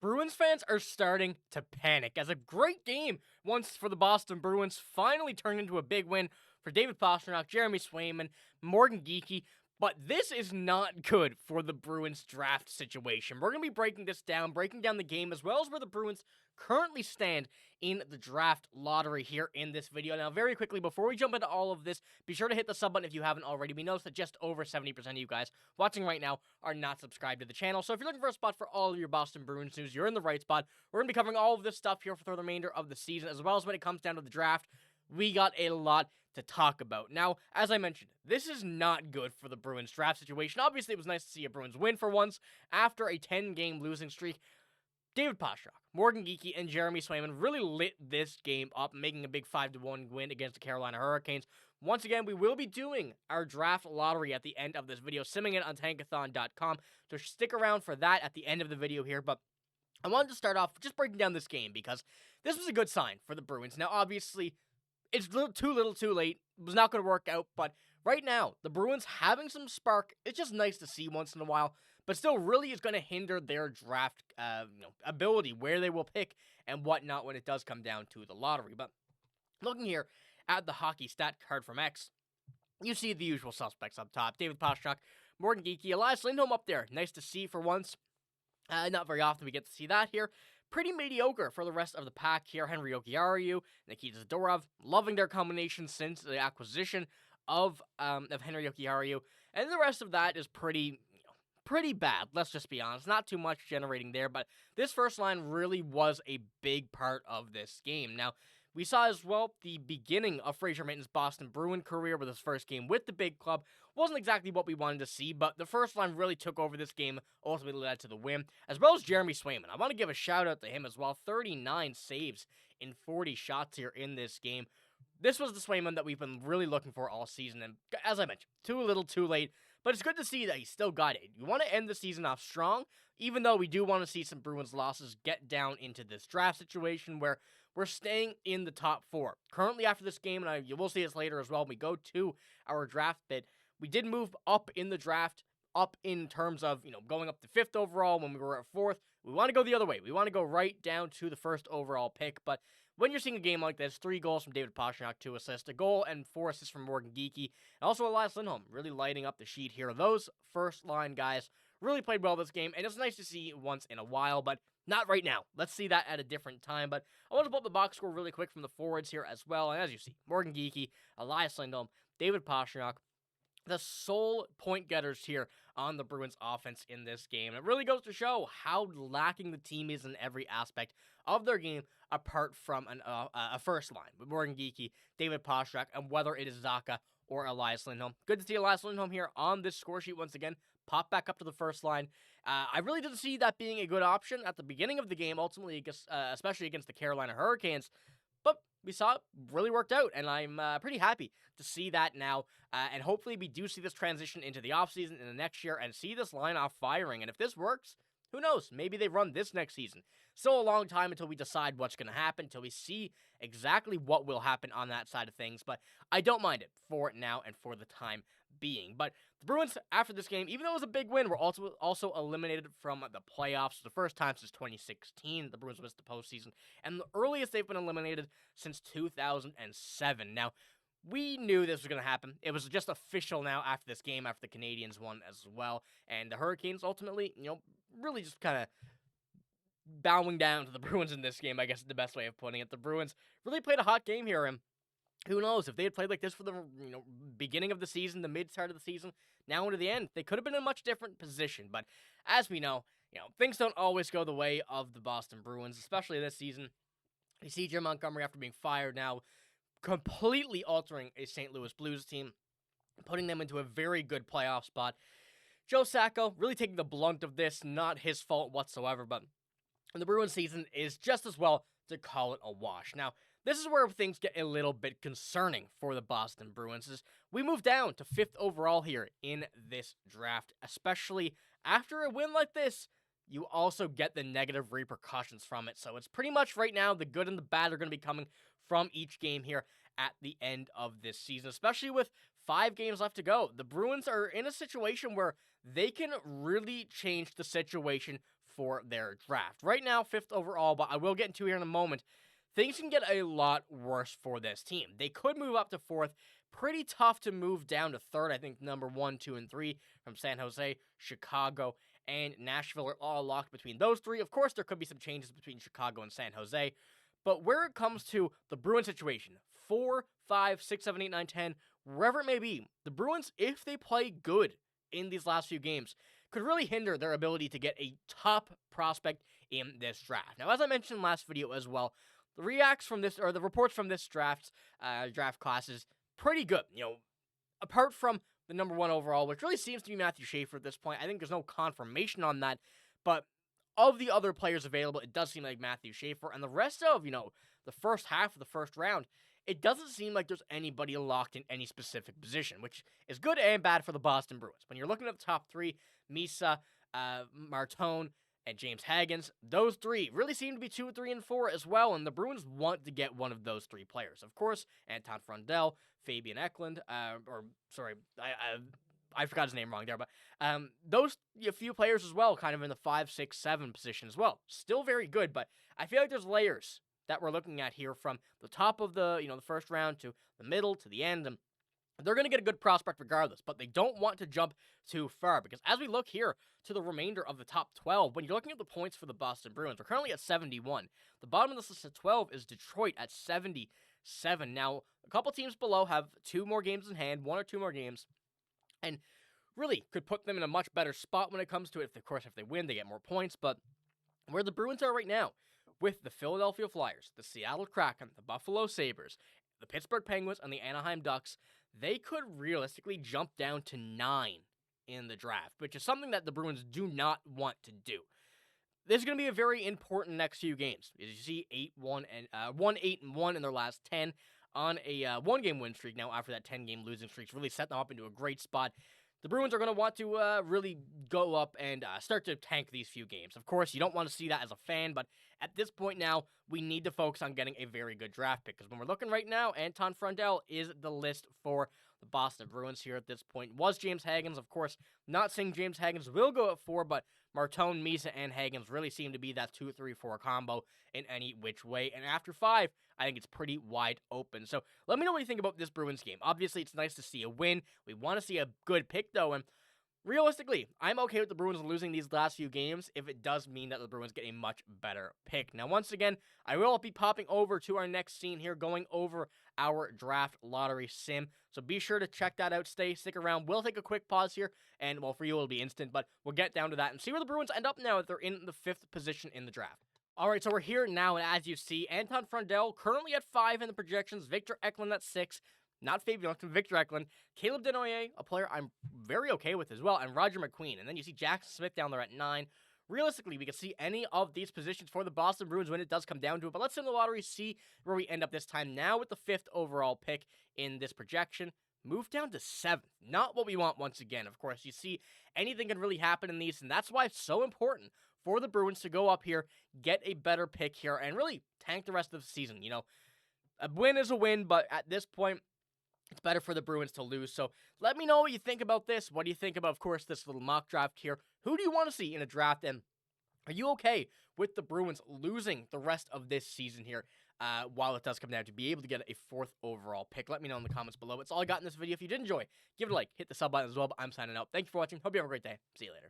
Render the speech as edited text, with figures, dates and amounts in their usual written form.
Bruins fans are starting to panic as a great game once for the Boston Bruins finally turned into a big win for David Pastrnak, Jeremy Swayman, Morgan Geekie. But this is not good for the Bruins draft situation. We're going to be breaking down the game as well as where the Bruins currently stand in the draft lottery here in this video. Now, very quickly, before we jump into all of this, be sure to hit the sub button if you haven't already. We noticed that just over 70% of you guys watching right now are not subscribed to the channel. So if you're looking for a spot for all of your Boston Bruins news, you're in the right spot. We're going to be covering all of this stuff here for the remainder of the season, as well as when it comes down to the draft. We got a lot to talk about. Now, as I mentioned, this is not good for the Bruins draft situation. Obviously, it was nice to see a Bruins win for once after a 10-game losing streak. David Pastrnak, Morgan Geekie, and Jeremy Swayman really lit this game up, making a big 5-1 win against the Carolina Hurricanes. Once again, we will be doing our draft lottery at the end of this video, simming it on tankathon.com, so stick around for that at the end of the video here, but I wanted to start off just breaking down this game because this was a good sign for the Bruins. Now, obviously, it's too little too late. It was not going to work out, but right now, the Bruins having some spark, it's just nice to see once in a while, but still really is going to hinder their draft ability, where they will pick and whatnot when it does come down to the lottery. But looking here at the hockey stat card from X, you see the usual suspects up top. David Pastrnak, Morgan Geekie, Elias Lindholm up there. Nice to see for once. Not very often we get to see that here. Pretty mediocre for the rest of the pack here. Henry Jokiharju, Nikita Zadorov, loving their combination since the acquisition of Henry Jokiharju. And the rest of that is pretty bad, let's just be honest. Not too much generating there, but this first line really was a big part of this game. Now, we saw as well the beginning of Fraser Minten's Boston Bruin career with his first game with the big club. Wasn't exactly what we wanted to see, but the first line really took over this game, ultimately led to the win, as well as Jeremy Swayman. I want to give a shout out to him as well. 39 saves in 40 shots here in this game. This was the Swayman that we've been really looking for all season, and as I mentioned, too little too late, but it's good to see that he still got it. You want to end the season off strong, even though we do want to see some Bruins losses get down into this draft situation where we're staying in the top 4. Currently, after this game, and you will see this later as well, when we go to our draft bid, we did move up in the draft, up in terms of, going up to 5th overall when we were at 4th. We want to go the other way. We want to go right down to the 1st overall pick, but when you're seeing a game like this, 3 goals from David Pastrnak, 2 assists, a goal and 4 assists from Morgan Geekie, and also Elias Lindholm really lighting up the sheet here. Those first-line guys really played well this game, and it's nice to see once in a while, but not right now. Let's see that at a different time, but I want to pull up the box score really quick from the forwards here as well, and as you see, Morgan Geekie, Elias Lindholm, David Pastrnak, the sole point getters here on the Bruins offense in this game. It really goes to show how lacking the team is in every aspect of their game, apart from a first line with Morgan Geekie, David Pastrnak, and whether it is Zacha or Elias Lindholm. Good to see Elias Lindholm here on this score sheet once again. Pop back up to the first line. I really didn't see that being a good option at the beginning of the game, ultimately, especially against the Carolina Hurricanes. But we saw it really worked out, and I'm pretty happy to see that now. And hopefully we do see this transition into the offseason in the next year and see this line off firing. And if this works, who knows? Maybe they run this next season. Still a long time until we decide what's going to happen, until we see exactly what will happen on that side of things. But I don't mind it for now and for the time being. But the Bruins, after this game, even though it was a big win, were also eliminated from the playoffs. The first time since 2016 the Bruins missed the postseason, and the earliest they've been eliminated since 2007. Now, we knew this was going to happen. It was just official now after this game, after the Canadiens won as well. And the Hurricanes ultimately, really just kind of bowing down to the Bruins in this game, I guess is the best way of putting it. The Bruins really played a hot game here, and who knows, if they had played like this for the beginning of the season, the mid-start of the season, now into the end, they could have been in a much different position. But as we know, things don't always go the way of the Boston Bruins, especially this season. We see Jim Montgomery, after being fired now, completely altering a St. Louis Blues team, putting them into a very good playoff spot. Joe Sacco really taking the blunt of this, not his fault whatsoever, but the Bruins season is just as well to call it a wash. Now, this is where things get a little bit concerning for the Boston Bruins, as we move down to 5th overall here in this draft, especially after a win like this. You also get the negative repercussions from it. So it's pretty much right now the good and the bad are going to be coming from each game here at the end of this season, especially with 5 games left to go. The Bruins are in a situation where they can really change the situation for their draft. Right now, 5th overall, but I will get into here in a moment. Things can get a lot worse for this team. They could move up to 4th. Pretty tough to move down to 3rd. I think number 1, 2, and 3 from San Jose, Chicago, and Nashville are all locked between those 3. Of course, there could be some changes between Chicago and San Jose. But where it comes to the Bruins situation, 4, 5, 6, 7, 8, 9, 10, wherever it may be, the Bruins, if they play good in these last few games, could really hinder their ability to get a top prospect in this draft. Now, as I mentioned last video as well, the reports from this draft class is pretty good. Apart from the number 1 overall, which really seems to be Matthew Schaefer at this point. I think there's no confirmation on that, but of the other players available, it does seem like Matthew Schaefer, and the rest of, the first half of the first round, it doesn't seem like there's anybody locked in any specific position, which is good and bad for the Boston Bruins. When you're looking at the top 3, Misa, Marchand, and James Hagens, those 3 really seem to be 2, 3, and 4 as well, and the Bruins want to get one of those 3 players. Of course, Anton Frundell, Fabian Eklund, I forgot his name wrong there, but those few players as well, kind of in the 5, 6, 7 position as well. Still very good, but I feel like there's layers that we're looking at here from the top of the first round to the middle to the end, and they're going to get a good prospect regardless, but they don't want to jump too far, because as we look here to the remainder of the top 12, when you're looking at the points for the Boston Bruins, we're currently at 71. The bottom of this list at 12 is Detroit at 77. Now, a couple teams below have 2 more games in hand, 1 or 2 more games, and really could put them in a much better spot when it comes to it. Of course, if they win, they get more points, but where the Bruins are right now, with the Philadelphia Flyers, the Seattle Kraken, the Buffalo Sabres, the Pittsburgh Penguins, and the Anaheim Ducks, they could realistically jump down to 9 in the draft, which is something that the Bruins do not want to do. This is going to be a very important next few games. As you see, 1-8-1 in their last 10 on a 1-game win streak. Now, after that 10-game losing streak, really set them up into a great spot. The Bruins are going to want to really go up and start to tank these few games. Of course, you don't want to see that as a fan, but at this point now, we need to focus on getting a very good draft pick, because when we're looking right now, Anton Frundell is the list for the Boston Bruins here at this point. Was James Hagens, of course. Not saying James Hagens will go at 4, but Martone, Misa, and Hagens really seem to be that 2, 3, 4 combo in any which way. And after 5, I think it's pretty wide open. So let me know what you think about this Bruins game. Obviously, it's nice to see a win. We want to see a good pick, though, and realistically, I'm okay with the Bruins losing these last few games if it does mean that the Bruins get a much better pick. Now, once again, I will be popping over to our next scene here, going over our draft lottery sim. So be sure to check that out. Stick around. We'll take a quick pause here, and, well, for you, it'll be instant, but we'll get down to that and see where the Bruins end up now if they're in the 5th position in the draft. All right, so we're here now, and as you see, Anton Frundell currently at 5 in the projections, Victor Eklund at 6, not Fabian, Victor Eklund, Caleb Denoyer, a player I'm very okay with as well, and Roger McQueen. And then you see Jackson Smith down there at 9. Realistically, we can see any of these positions for the Boston Bruins when it does come down to it, but let's sim the lottery, see where we end up this time. Now with the 5th overall pick in this projection, move down to 7th. Not what we want once again. Of course, you see anything can really happen in these, and that's why it's so important for the Bruins to go up here, get a better pick here, and really tank the rest of the season. A win is a win, but at this point, it's better for the Bruins to lose. So let me know what you think about this. What do you think about, of course, this little mock draft here? Who do you want to see in a draft? And are you okay with the Bruins losing the rest of this season here while it does come down to be able to get a 4th overall pick? Let me know in the comments below. That's all I got in this video. If you did enjoy, give it a like, hit the sub button as well. But I'm signing out. Thank you for watching. Hope you have a great day. See you later.